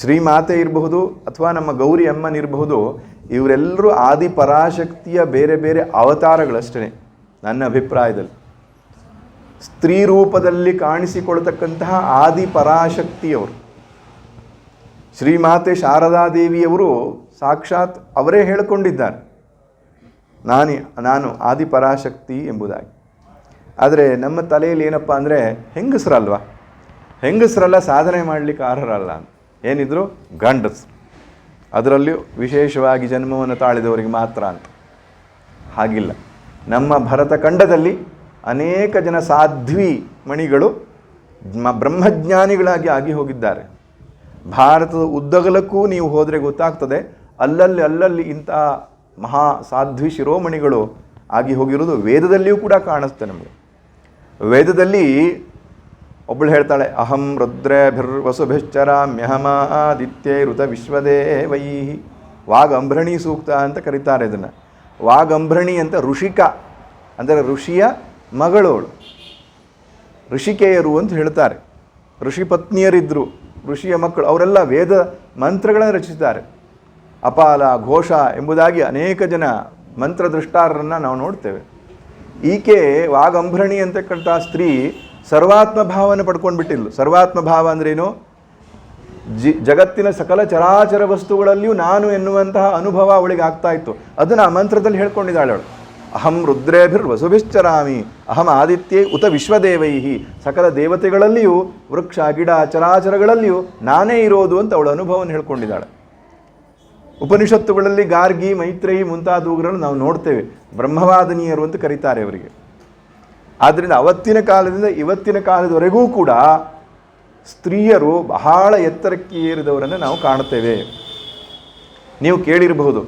ಶ್ರೀಮಾತೆ ಇರಬಹುದು ಅಥವಾ ನಮ್ಮ ಗೌರಿ ಅಮ್ಮನಿರಬಹುದು, ಇವರೆಲ್ಲರೂ ಆದಿ ಪರಾಶಕ್ತಿಯ ಬೇರೆ ಬೇರೆ ಅವತಾರಗಳಷ್ಟೇ ನನ್ನ ಅಭಿಪ್ರಾಯದಲ್ಲಿ. ಸ್ತ್ರೀ ರೂಪದಲ್ಲಿ ಕಾಣಿಸಿಕೊಳ್ತಕ್ಕಂತಹ ಆದಿ ಪರಾಶಕ್ತಿಯವರು ಶ್ರೀಮಾತೆ ಶಾರದಾದೇವಿಯವರು ಸಾಕ್ಷಾತ್ ಅವರೇ ಹೇಳಿಕೊಂಡಿದ್ದಾರೆ, ನಾನು ಆದಿ ಪರಾಶಕ್ತಿ ಎಂಬುದಾಗಿ. ಆದರೆ ನಮ್ಮ ತಲೆಯಲ್ಲಿ ಏನಪ್ಪ ಅಂದರೆ ಹೆಂಗಸರಲ್ಲ ಸಾಧನೆ ಮಾಡಲಿಕ್ಕೆ ಅರ್ಹರಲ್ಲ ಅಂತ. ಏನಿದ್ರು ಗಂಡಸರು, ಅದರಲ್ಲಿಯೂ ವಿಶೇಷವಾಗಿ ಜನ್ಮವನ್ನು ತಾಳಿದವರಿಗೆ ಮಾತ್ರ ಅಂತ. ಹಾಗಿಲ್ಲ. ನಮ್ಮ ಭರತಖಂಡದಲ್ಲಿ ಅನೇಕ ಜನ ಸಾಧ್ವಿ ಮಣಿಗಳು ಬ್ರಹ್ಮಜ್ಞಾನಿಗಳಾಗಿ ಆಗಿ ಹೋಗಿದ್ದಾರೆ. ಭಾರತದ ಉದ್ದಗಲಕ್ಕೂ ನೀವು ಹೋದರೆ ಗೊತ್ತಾಗ್ತದೆ, ಅಲ್ಲಲ್ಲಿ ಇಂಥ ಮಹಾ ಸಾಧ್ವಿ ಶಿರೋಮಣಿಗಳು ಆಗಿ ಹೋಗಿರೋದು ವೇದದಲ್ಲಿಯೂ ಕೂಡ ಕಾಣಿಸ್ತದೆ ನಮಗೆ. ವೇದದಲ್ಲಿ ಒಬ್ಬಳು ಹೇಳ್ತಾಳೆ, ಅಹಂ ರುದ್ರೇಭಿರ್ವಸುಭಿಶ್ಚರಾಮ್ಯಹಮಾದಿತ್ಯೈ ಋತ ವಿಶ್ವದೇವೈ. ವಾಗಂಭ್ರಣಿ ಸೂಕ್ತ ಅಂತ ಕರೀತಾರೆ ಇದನ್ನು. ವಾಗಂಭ್ರಣಿ ಅಂತ ಋಷಿಕ ಅಂದರೆ ಋಷಿಯ ಮಗಳವಳು, ಋಷಿಕೆಯರು ಅಂತ ಹೇಳ್ತಾರೆ. ಋಷಿ ಪತ್ನಿಯರಿದ್ದರು, ಋಷಿಯ ಮಕ್ಕಳು, ಅವರೆಲ್ಲ ವೇದ ಮಂತ್ರಗಳನ್ನು ರಚಿಸಿದ್ದಾರೆ. ಅಪಾಲ, ಘೋಷ ಎಂಬುದಾಗಿ ಅನೇಕ ಜನ ಮಂತ್ರದೃಷ್ಟಾರರನ್ನು ನಾವು ನೋಡ್ತೇವೆ. ಈಕೆ ವಾಗಂಭ್ರಣಿ ಅಂತಕ್ಕಂಥ ಸ್ತ್ರೀ ಸರ್ವಾತ್ಮ ಭಾವವನ್ನು ಪಡ್ಕೊಂಡು ಬಿಟ್ಟಿಲ್ಲ. ಸರ್ವಾತ್ಮ ಭಾವ ಅಂದ್ರೇನು? ಜಗತ್ತಿನ ಸಕಲ ಚರಾಚರ ವಸ್ತುಗಳಲ್ಲಿಯೂ ನಾನು ಎನ್ನುವಂತಹ ಅನುಭವ ಅವಳಿಗೆ ಆಗ್ತಾ ಇತ್ತು. ಅದನ್ನು ಆ ಮಂತ್ರದಲ್ಲಿ ಹೇಳ್ಕೊಂಡಿದ್ದಾಳೆ ಅವಳು. ಅಹಂ ರುದ್ರೇಭಿರ್ವಸುಭಿಶ್ಚರಾಮಿ ಅಹಂ ಆದಿತ್ಯೇ ಉತ ವಿಶ್ವದೇವೈಹಿ. ಸಕಲ ದೇವತೆಗಳಲ್ಲಿಯೂ ವೃಕ್ಷ ಗಿಡ ಚರಾಚರಗಳಲ್ಲಿಯೂ ನಾನೇ ಇರೋದು ಅಂತ ಅವಳು ಅನುಭವವನ್ನು ಹೇಳ್ಕೊಂಡಿದ್ದಾಳೆ. ಉಪನಿಷತ್ತುಗಳಲ್ಲಿ ಗಾರ್ಗಿ, ಮೈತ್ರೇಯಿ ಮುಂತಾದವುಗಳನ್ನು ನಾವು ನೋಡ್ತೇವೆ. ಬ್ರಹ್ಮವಾದಿನಿಯರು ಅಂತ ಕರೀತಾರೆ ಅವರಿಗೆ. ಆದ್ದರಿಂದ ಅವತ್ತಿನ ಕಾಲದಿಂದ ಇವತ್ತಿನ ಕಾಲದವರೆಗೂ ಕೂಡ ಸ್ತ್ರೀಯರು ಬಹಳ ಎತ್ತರಕ್ಕೆ ಏರಿದವರನ್ನು ನಾವು ಕಾಣ್ತೇವೆ. ನೀವು ಕೇಳಿರಬಹುದು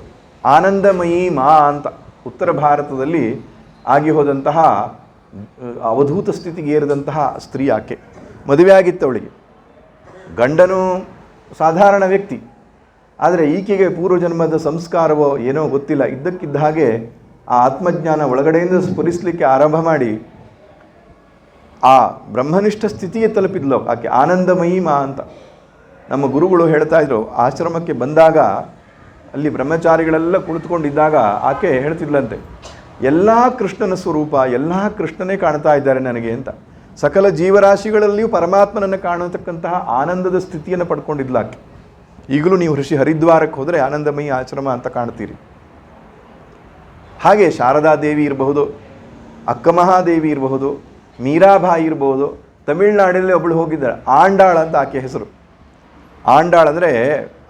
ಆನಂದಮಯಿ ಮಾ ಅಂತ. ಉತ್ತರ ಭಾರತದಲ್ಲಿ ಆಗಿ ಹೋದಂತಹ ಅವಧೂತ ಸ್ಥಿತಿಗೆ ಏರಿದಂತಹ ಸ್ತ್ರೀ ಆಕೆ. ಮದುವೆ ಆಗಿತ್ತು ಅವಳಿಗೆ. ಗಂಡನು ಸಾಧಾರಣ ವ್ಯಕ್ತಿ, ಆದರೆ ಈಕೆಗೆ ಪೂರ್ವಜನ್ಮದ ಸಂಸ್ಕಾರವೋ ಏನೋ ಗೊತ್ತಿಲ್ಲ, ಇದ್ದಕ್ಕಿದ್ದ ಹಾಗೆ ಆ ಆತ್ಮಜ್ಞಾನ ಒಳಗಡೆಯಿಂದ ಸ್ಫುರಿಸಲಿಕ್ಕೆ ಆರಂಭ ಮಾಡಿ ಆ ಬ್ರಹ್ಮನಿಷ್ಠ ಸ್ಥಿತಿಗೆ ತಲುಪಿದ್ಲು ಆಕೆ. ಆನಂದಮಯಿ ಮಾ ಅಂತ ನಮ್ಮ ಗುರುಗಳು ಹೇಳ್ತಾ ಇದ್ರು. ಆಶ್ರಮಕ್ಕೆ ಬಂದಾಗ ಅಲ್ಲಿ ಬ್ರಹ್ಮಚಾರಿಗಳೆಲ್ಲ ಕುಳಿತುಕೊಂಡಿದ್ದಾಗ ಆಕೆ ಹೇಳ್ತಿದ್ಲಂತೆ, ಎಲ್ಲ ಕೃಷ್ಣನ ಸ್ವರೂಪ, ಎಲ್ಲ ಕೃಷ್ಣನೇ ಕಾಣ್ತಾ ಇದ್ದಾರೆ ನನಗೆ ಅಂತ. ಸಕಲ ಜೀವರಾಶಿಗಳಲ್ಲಿಯೂ ಪರಮಾತ್ಮನನ್ನು ಕಾಣತಕ್ಕಂತಹ ಆನಂದದ ಸ್ಥಿತಿಯನ್ನು ಪಡ್ಕೊಂಡಿದ್ಲ ಆಕೆ. ಈಗಲೂ ನೀವು ಋಷಿ ಹರಿದ್ವಾರಕ್ಕೆ ಹೋದರೆ ಆನಂದಮಯಿ ಆಶ್ರಮ ಅಂತ ಕಾಣ್ತೀರಿ. ಹಾಗೆ ಶಾರದಾದೇವಿ ಇರಬಹುದು, ಅಕ್ಕಮಹಾದೇವಿ ಇರಬಹುದು, ಮೀರಾಬಾಯಿ ಇರಬಹುದು. ತಮಿಳುನಾಡಲ್ಲಿ ಒಬ್ಬಳು ಹೋಗಿದ್ದಾರೆ, ಆಂಡಾಳ ಅಂತ ಆಕೆ ಹೆಸರು. ಆಂಡಾಳ್ ಅಂದರೆ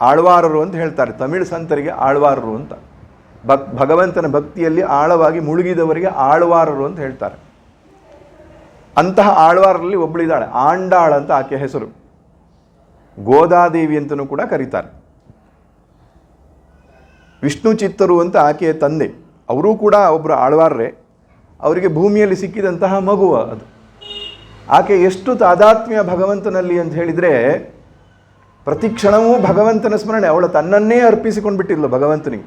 ಆಳ್ವಾರರು ಅಂತ ಹೇಳ್ತಾರೆ. ತಮಿಳು ಸಂತರಿಗೆ ಆಳ್ವಾರರು ಅಂತ. ಭಗವಂತನ ಭಕ್ತಿಯಲ್ಲಿ ಆಳವಾಗಿ ಮುಳುಗಿದವರಿಗೆ ಆಳ್ವಾರರು ಅಂತ ಹೇಳ್ತಾರೆ. ಅಂತಹ ಆಳ್ವಾರರಲ್ಲಿ ಒಬ್ಬಳಿದ್ದಾಳೆ, ಆಂಡಾಳ್ ಅಂತ ಆಕೆ ಹೆಸರು. ಗೋದಾದೇವಿ ಅಂತಲೂ ಕೂಡ ಕರೀತಾರೆ. ವಿಷ್ಣು ಚಿತ್ತರು ಅಂತ ಆಕೆಯ ತಂದೆ, ಅವರೂ ಕೂಡ ಒಬ್ಬರು ಆಳ್ವಾರರೇ. ಅವರಿಗೆ ಭೂಮಿಯಲ್ಲಿ ಸಿಕ್ಕಿದಂತಹ ಮಗು ಅದು. ಆಕೆ ಎಷ್ಟು ತಾದಾತ್ಮ್ಯ ಭಗವಂತನಲ್ಲಿ ಅಂತ ಹೇಳಿದರೆ, ಪ್ರತಿ ಕ್ಷಣವೂ ಭಗವಂತನ ಸ್ಮರಣೆ. ಅವಳು ತನ್ನನ್ನೇ ಅರ್ಪಿಸಿಕೊಂಡು ಬಿಟ್ಟಿಲ್ಲ ಭಗವಂತನಿಗೆ.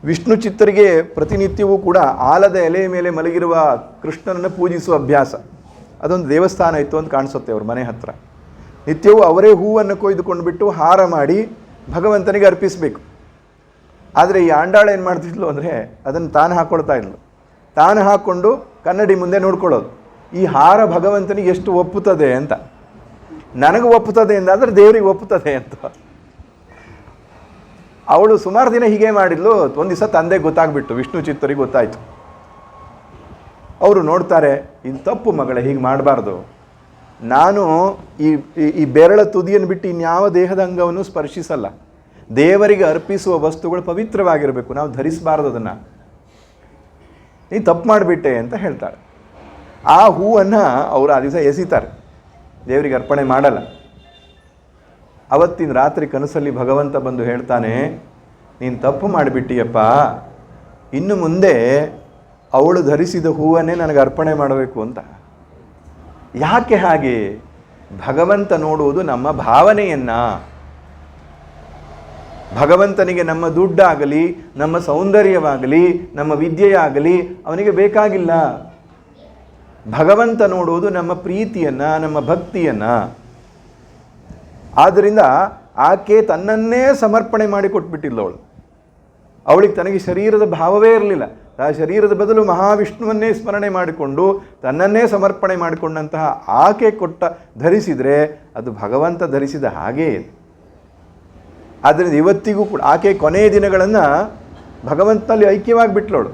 ವಿಷ್ಣು ಚಿತ್ತರಿಗೆ ಪ್ರತಿನಿತ್ಯವೂ ಕೂಡ ಆಲದ ಎಲೆಯ ಮೇಲೆ ಮಲಗಿರುವ ಕೃಷ್ಣನನ್ನು ಪೂಜಿಸುವ ಅಭ್ಯಾಸ. ಅದೊಂದು ದೇವಸ್ಥಾನ ಇತ್ತು ಅಂತ ಕಾಣಿಸುತ್ತೆ ಅವ್ರ ಮನೆ ಹತ್ರ. ನಿತ್ಯವೂ ಅವರೇ ಹೂವನ್ನು ಕೊಯ್ದುಕೊಂಡು ಬಿಟ್ಟು ಹಾರ ಮಾಡಿ ಭಗವಂತನಿಗೆ ಅರ್ಪಿಸಬೇಕು. ಆದರೆ ಈ ಆಂಡಾಳ ಏನು ಮಾಡ್ತಿದ್ಲು ಅಂದರೆ, ಅದನ್ನು ತಾನು ಹಾಕ್ಕೊಳ್ತಾ ಇದ್ಲು. ತಾನು ಹಾಕ್ಕೊಂಡು ಕನ್ನಡಿ ಮುಂದೆ ನೋಡ್ಕೊಳ್ಳೋದು, ಈ ಹಾರ ಭಗವಂತನಿಗೆ ಎಷ್ಟು ಒಪ್ಪುತ್ತದೆ ಅಂತ. ನನಗೆ ಒಪ್ಪುತ್ತದೆ ಎಂದಾದರೆ ದೇವರಿಗೆ ಒಪ್ಪುತ್ತದೆ ಅಂತ. ಅವಳು ಸುಮಾರು ದಿನ ಹೀಗೆ ಮಾಡಿದ್ಲು. ಒಂದು ದಿವಸ ತಂದೆ ಗೊತ್ತಾಗ್ಬಿಟ್ಟು, ವಿಷ್ಣು ಚಿತ್ತರಿಗೆ ಗೊತ್ತಾಯಿತು. ಅವರು ನೋಡ್ತಾರೆ, ಇದು ತಪ್ಪು ಮಗಳೇ, ಹೀಗೆ ಮಾಡಬಾರ್ದು. ನಾನು ಈ ಬೆರಳ ತುದಿಯನ್ನು ಬಿಟ್ಟು ಇನ್ಯಾವ ದೇಹದ ಅಂಗವನ್ನು ಸ್ಪರ್ಶಿಸಲ್ಲ. ದೇವರಿಗೆ ಅರ್ಪಿಸುವ ವಸ್ತುಗಳು ಪವಿತ್ರವಾಗಿರಬೇಕು, ನಾವು ಧರಿಸಬಾರ್ದು ಅದನ್ನು. ನೀನು ತಪ್ಪು ಮಾಡಿಬಿಟ್ಟೆ ಅಂತ ಹೇಳ್ತಾಳೆ. ಆ ಹೂವನ್ನು ಅವರು ಆ ದಿವಸ ಎಸಿತಾರೆ, ದೇವರಿಗೆ ಅರ್ಪಣೆ ಮಾಡಲ್ಲ. ಅವತ್ತಿನ ರಾತ್ರಿ ಕನಸಲ್ಲಿ ಭಗವಂತ ಬಂದು ಹೇಳ್ತಾನೆ, ನೀನು ತಪ್ಪು ಮಾಡಿಬಿಟ್ಟಿಯಪ್ಪ, ಇನ್ನು ಮುಂದೆ ಅವಳು ಧರಿಸಿದ ಹೂವನ್ನೇ ನನಗೆ ಅರ್ಪಣೆ ಮಾಡಬೇಕು ಅಂತ. ಯಾಕೆ ಹಾಗೆ? ಭಗವಂತ ನೋಡುವುದು ನಮ್ಮ ಭಾವನೆಯನ್ನು. ಭಗವಂತನಿಗೆ ನಮ್ಮ ದುಡ್ಡಾಗಲಿ, ನಮ್ಮ ಸೌಂದರ್ಯವಾಗಲಿ, ನಮ್ಮ ವಿದ್ಯೆಯಾಗಲಿ ಅವನಿಗೆ ಬೇಕಾಗಿಲ್ಲ. ಭಗವಂತ ನೋಡುವುದು ನಮ್ಮ ಪ್ರೀತಿಯನ್ನು, ನಮ್ಮ ಭಕ್ತಿಯನ್ನು. ಆದ್ದರಿಂದ ಆಕೆ ತನ್ನನ್ನೇ ಸಮರ್ಪಣೆ ಮಾಡಿ ಕೊಟ್ಬಿಟ್ಟಿಲ್ಲ ಅವಳಿಗೆ ತನಗೆ ಶರೀರದ ಭಾವವೇ ಇರಲಿಲ್ಲ. ಆ ಶರೀರದ ಬದಲು ಮಹಾವಿಷ್ಣುವನ್ನೇ ಸ್ಮರಣೆ ಮಾಡಿಕೊಂಡು ತನ್ನನ್ನೇ ಸಮರ್ಪಣೆ ಮಾಡಿಕೊಂಡಂತಹ ಆಕೆ ಧರಿಸಿದರೆ ಅದು ಭಗವಂತ ಧರಿಸಿದ ಹಾಗೇ ಇದೆ. ಆದ್ದರಿಂದ ಇವತ್ತಿಗೂ ಕೂಡ ಆಕೆ ಕೊನೆಯ ದಿನಗಳನ್ನು ಭಗವಂತನಲ್ಲಿ ಐಕ್ಯವಾಗಿ ಬಿಟ್ಲವಳು.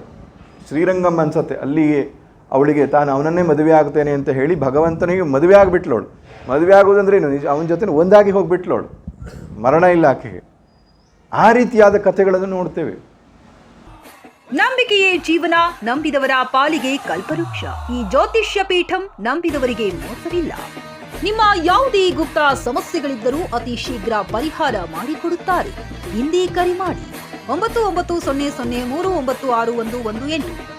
ಶ್ರೀರಂಗಮ್ ಅನ್ಸತ್ತೆ ಅಲ್ಲಿಗೆ ಅವಳಿಗೆ ತಾನು ಅವನನ್ನೇ ಮದುವೆ ಆಗ್ತೇನೆ ಅಂತ ಹೇಳಿ ಭಗವಂತನಿಗೆ ಮದುವೆ ಆಗಿಬಿಟ್ಲವಳು. ಮದುವೆ ಆಗೋದಂದ್ರೆ ಏನು, ಅವನ ಜೊತೆ ಒಂದಾಗಿ ಹೋಗಿಬಿಟ್ಲವಳು, ಮರಣ ಇಲ್ಲ ಆಕೆಗೆ. ಆ ರೀತಿಯಾದ ಕಥೆಗಳನ್ನು ನೋಡ್ತೇವೆ. ನಂಬಿಕೆಯೇ ಜೀವನ, ನಂಬಿದವರ ಪಾಲಿಗೆ ಕಲ್ಪವೃಕ್ಷ. ಈ ಜ್ಯೋತಿಷ್ಯ ಪೀಠಂ ನಂಬಿದವರಿಗೆ ಮೋಸವಿಲ್ಲ. ನಿಮ್ಮ ಯಾವುದೇ ಗುಪ್ತ ಸಮಸ್ಯೆಗಳಿದ್ದರೂ ಅತಿ ಶೀಘ್ರ ಪರಿಹಾರ ಮಾಡಿಕೊಡುತ್ತಾರೆ. ಹಿಂದೆ ಕರೆ ಮಾಡಿ 9900396118